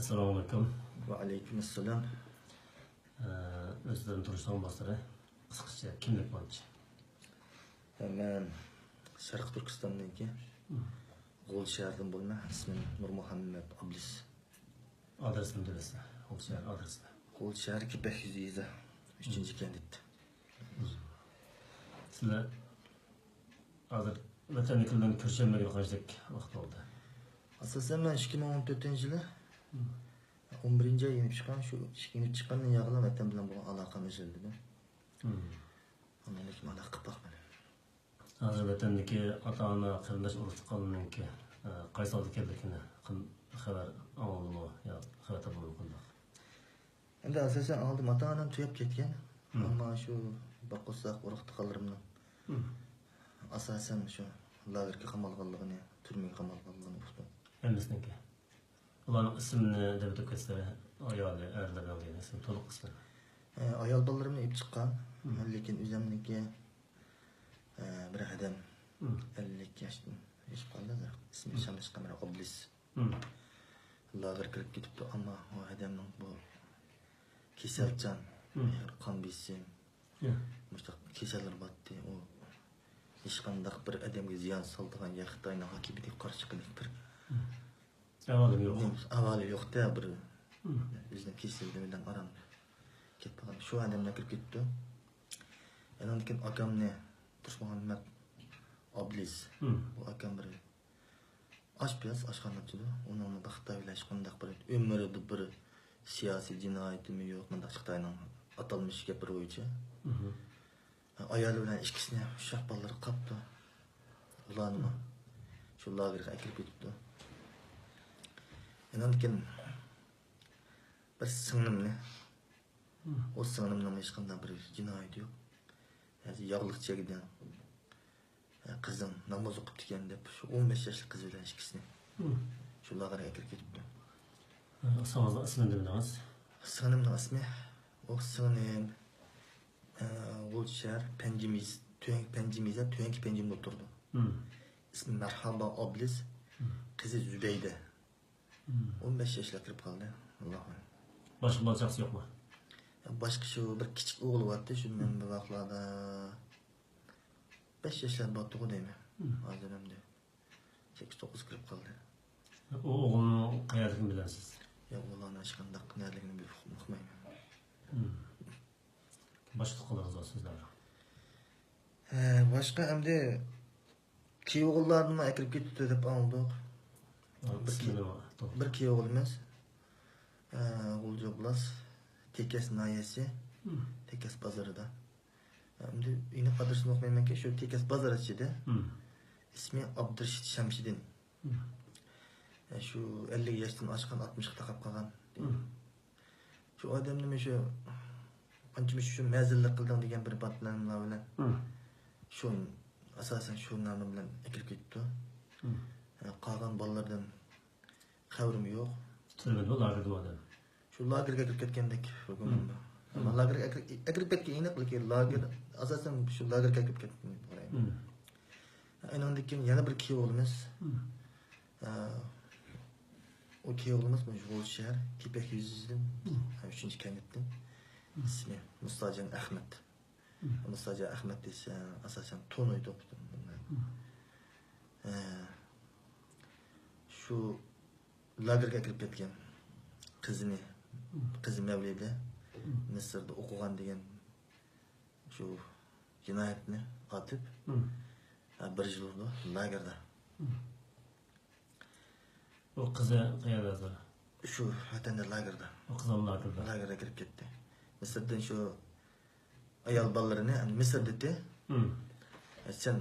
Assalomu alaykum. Va alaykum assalom. O'zidan turishdan boshlari qisqacha kimlik bo'yicha. Men Sharq Turkistondagi G'o'l shahardan bo'lma, ismim Nurmuhammad Ablis. Adresini bilasiz. G'o'l shahar adresi. G'o'l shahar Kipek yüzüyüzde 3. kandid. Sizlar hozir vatanliklardan ko'rishmagan qanchalik vaqt oldi? Asosan men 2014-yili 11-ay yenib chiqqan, shu yenib chiqqandan yog'ila vatan bilan bo'lgan aloqam uzildi. Ondan keyin aloqa qilib boqmadim. Hozir vatandagi ota-ona, qarindosh urug' tuqqanlarniki qaysi holda ekanligini xabar oldimi yo xabar topildi qanday? Endi asosan oldim, ota-onam tuyab ketgan. Ammo shu boqo'saq urug' tuqqanlarimni asosan shu lagerga qamalganligini, turmaga qamalganligini uqdim. Emisniki. Ularning ismini deb o'tkazsa, ayoli, erlardan deydi, ismi to'liq ismi. Ayol bolalarimni ip chiqqan, lekin o'zimniki bir adam 50 yoshdan ish qoldi. İsmi Shamish Qamar Oblis. Lager kirib ketibdi, ammo o adamning bu kasalchan, qon besim, mushta kasallar batdi. O hech qanday bir odamga ziyon soladigan ya Xitoyning hokimiyatiga qarshi qilib bir avvali yo'qda bir bizning kesildi bilan aram ketgan. Shu odamlar kirib ketdi. Undan keyin akamni Muhammad Ablis, bu akam bir oshxonachi. Uning Xitoyda hech qanday bir umrida bir siyosiy jinoyatimi yo'q, mana Xitoyning atalmish gapir bo'yicha. Ayoli bilan ikkisini ushaq bolalar qapti. Ularni shu lagerga kirib ketdi. Undan keyin bir singlimni, o singlimning hech qanday bir jinoyat yo'q. Yog'liq chekidan qizim namoz o'qib ekan deb shu 15 yoshli qiz bilan ikkisini shu lagerga kirib ketibdi. Sizning ismingizni bilamiz. Singlimning ismi Oqsonim G'o'l shahar Panjimiz, Tuyanki Panjimda o'tirdi. İsmi Marhaba Oblis, qizi Zubeyde. 15 yoshga kirib qoldi. Alloh. Boshqa bolachaqasi yo'qmi? Boshqa shu bir kichik o'g'li bordi, shu men bu vaqtlarda 5 yoshlar bo'ldi deyman. Hozir endi 8-9 kirib qoldi. O o'g'ilni qayerligini bilasiz? Yo'q, ularni hech qanday qilganligini bilmayman. Boshqa qo'llarimiz bor sizlar. Boshqa endi kuyovlarni kirib ketdi deb oldik. Bir kuyovimiz G'o'ljoblas Tekes nayesi, Tekes bozorida. Endi uni qadrsini o'qmaymanki, shu Tekes bozor ichida. İsmi Abdurshid Shamshidin. Shu 50 yoshdan oshgan 60 ga taqab qolgan. Shu odamni shu qanchamish shu mazillik qildim degan bir batlanlar bilan. Shu asosan shu nomi bilan kirib ketdi. Qolgan bolalardan xabarim yo'q. Tilmadi lagerda odam. Shu lagerga kirib ketgandek ko'rganman. Ammo lagerga kirib ketgan aniq, lekin lager asosan shu lagerga kirib ketgan qarayman. Undan keyin yana bir kuyovimiz o kuyovimiz bu G'o'l shahar Kipek yüzüyüzden 3. kandiddan. İsmi Mustajan Ahmet. Mustajan Ahmet ise asosan Tonoyda o'qidi. Shu lagerga kirib ketgan qizi Mavlida Misrda o'qigan degan shu jinoyatni otib bir yil bo'ldi lagerda. O qizi qayerda? Shu vatanda lagerda. O qiz lagerda. Lagerga kirib ketdi. Misrdan shu ayol bolalarini Misrda sen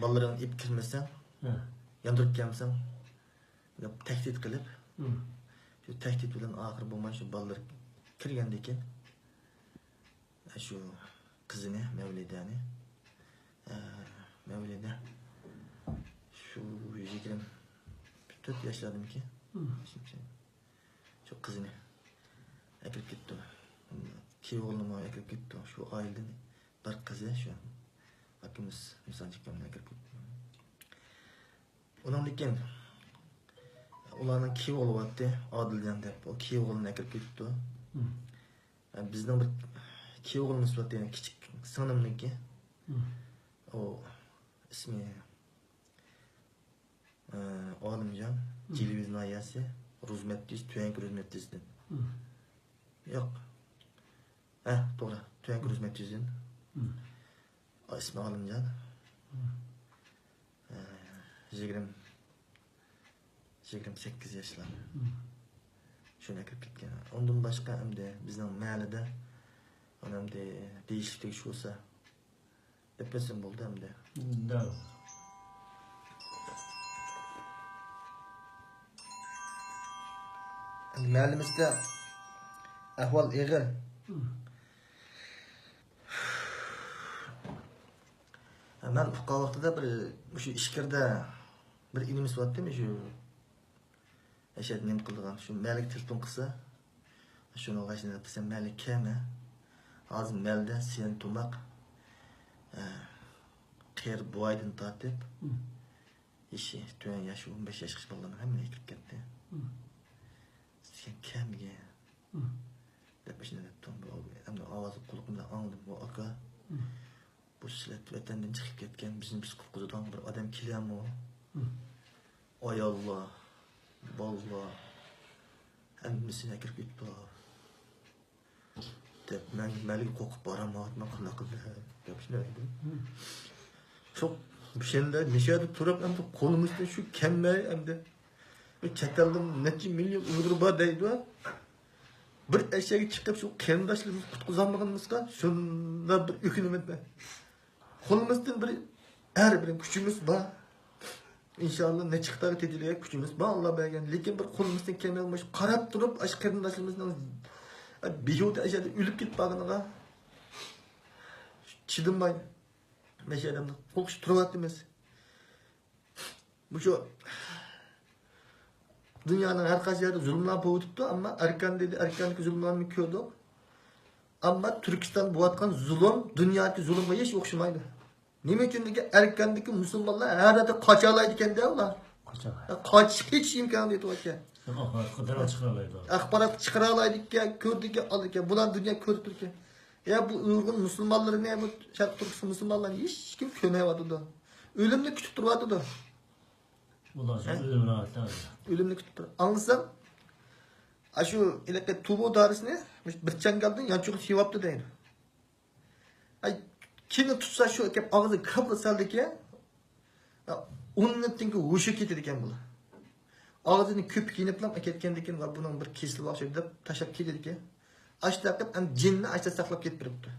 bolalaringni ip kirmasan, yondirib kelmasang deb tahdid qilib, shu tahdid bilan oxir bo'lmay shu bolalar kirgandan keyin shu qizini Mavlidani Mavlida shu 24 yoshlardamiki, shu qizini kirib ketdi. Kuyovlarni kirib ketdi. Shu oiladan bir qizi shu akamiz Musanjikamga kirib ketdi. Undan keyin ularning kiyi bo'lyapti, Odiljon deb. O kiyi o'g'lini kirib ketdi. Bizning bir kiyi o'g'limiz bor, ya'ni kichik singlimniki. O ismi Olimjon, Jiliviz noyasi, Ruzmetdis, Tuyank Ruzmetdis'den. Yok. Doğru. Tuyank Ruzmetdis'den. O ismi Olimjon. 28 yaşlar. Şuna kirib ketgan. Ondan başqa hamda bizning mahallada hamda deyishlik shu bo'lsa deb bilsam bo'ldi hamda. Da. Mahallimizda ahvol ig'ir. Men fuqa vaqtida bir shu ishkirda bir inimiz bo'ldimi shu Eşet nem kıldıgan şu Malik telefon kısa şunu başına sen Malik keme az melde sen tumak kır bu aydın tatip işi tüyen yaşı 15 yaş kış ballarına hemen ekip gitti sen kemge dep başına dettim hem de avazı kulağımda anladım bu aka bu silet vatenden çıkıp ketken bizim psikologdan bir adam kilem o ay Allah Vallahi hemmisine kirip gitti dep men Malik kokup baramadım ben kıla kıldı yapış ne oldu çok bir şeyler neşede turup hem de kolumuzda şu kemme hem de çataldım neçe milyon uygur var deydi bir eşeğe çıkıp şu kerendaşlığımız kutkuzanmağımızda şunda bir hükümet be kolumuzdan bir her birim küçüğümüz var İnşallah ne çıktı tediriye gücümüz var Allah belgen. Lekin bir kolumuzdan kelmey olmuş. Qarab turib aş qarindoshimizning behuda ajada ölüp ketib bag'iniga chidinmay mesha odamni qo'lqish turyapmiz. Bu şu dünyanın her qaysi yerida zulmlar bo'libdi, ammo Erkandagi zulmlarni ko'rdik. Ammo Turkiston bo'layotgan zulm dunyodagi zulmga hech o'xshamaydi. Nima uchun Erkandagi musulmonlar har yerda qochalaydi ekan-da ular. Qochish hech imkon yo'q ekan. Axborot chiqara oladi ekan, ko'rdik ekan, bular dunyo ko'rib turgan. Ya bu Uyg'ur musulmonlarini, bu Sharq Turkiston musulmonlarini hech kim ko'rmayapti. O'limni kutib turyapti. Ular ölümünü atlar. Ölümünü kutib turib. Anlasam, shu ilaka tubu darisini bir changaldan yanchoq sevapti deydi. Kimi tutsa şu kep ağzı kapı saldaki onun ettiğinki hoşu getir iken bular. Ağzını köp giyinip lan ketkendikin ve bunun bir kesili var şöyle taşıp getir ki açtı akıp hem cinni açtı saklap kettiripti.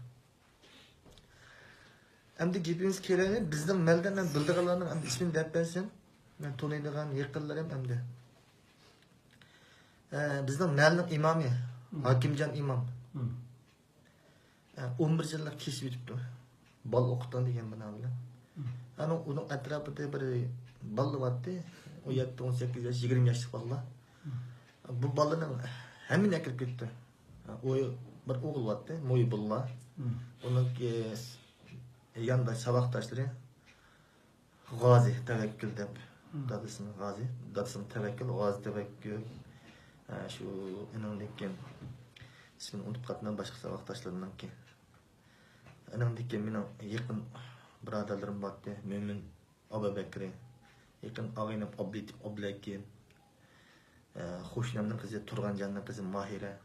Hem de gibimiz keleni bizden melden hem bildiğalarının hem de ismini deyip bensin. Ben tonuyduğun yakınlarım hem de. Bizden melden imamı, Hakimcan imam. 11 yıllar kesip bitipti. Bal okutan degan bana bilan. Ana uning atrofida bir balla vardı. O 18 yaş, 20 yaşlık balla. Bu ballanın hemine kirib ketdi. O bir o'g'il vardı, Mo'yibullo. Onun yanında sabaqdoshlari G'ozi Tavakkul deb dadasini G'ozi, dadasini Tavakkul, G'ozi Tavakkul. Shu inandikken ismini unutib qoldim boshqa sabaqdoshlarimdan keyin. Anamdaki benim yakın braderlerim vardı. Mümin Abu Bekri. Yakın ağaynım Ablaki. Hoşnamның kızı Turgancanның kızı Mahire.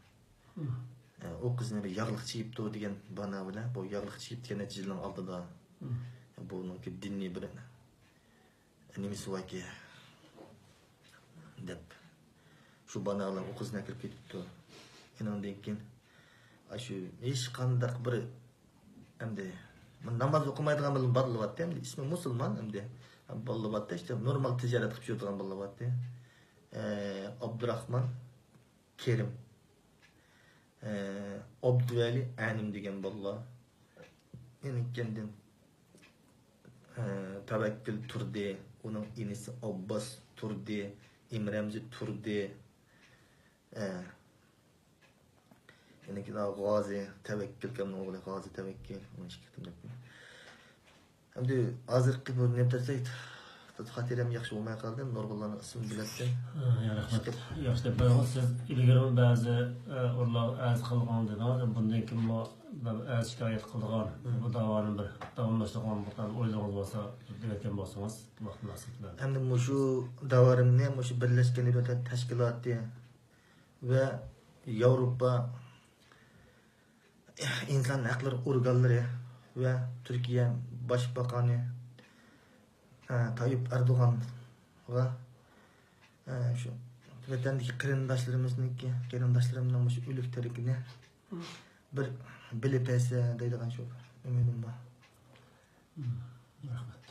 O kızını bir yağlık çiğipti degen bana bile. Bu yağlık çiğip diyen neticelerin aldıda. Bunun ki dinli bir nemesi var ki dep. Şu bana alan o kızına kirip ketipti. İnandikken şu hiç kandak bir hem de namaz okumaydigan bilan balla var hem de ismi musulmon hem de balla var işte normal ticaret qilib yurgan balla var Abdurrahman Kerim Abduvali Anim degan balla yani kendim Tavakkul Turdi onun inisi Abbas Turdi İmremzi Turdi yani ki daha G'ozi Tavakkul kamni o'g'li G'ozi Tavakkul onu şirketim deb. Hem de hozirgi bu ne dersek Xatirem yaxşı olmaya kaldı. Norgulların ismini bilettim. Ya rahmat. Yaxshi deb siz ilgari ba'zi urlar az qilgan dedingiz. Bundan keyin bu az shikoyat qilgan bu davoni bir davomlashtirgan bo'lgan o'ylaringiz bo'lsa degan bo'lsangiz vaqt munosib bilan. Endi şu davarimni şu Birleşken Milletler Teşkilatı ve Avrupa İnsan Hakları Organları ve Türkiye Başbakanı Tayyip Erdoğan'a şu vatandaki kırındaşlarımızın şu ölüklerine bir bilip etse deydiğen çok ümidim var. Rahmat.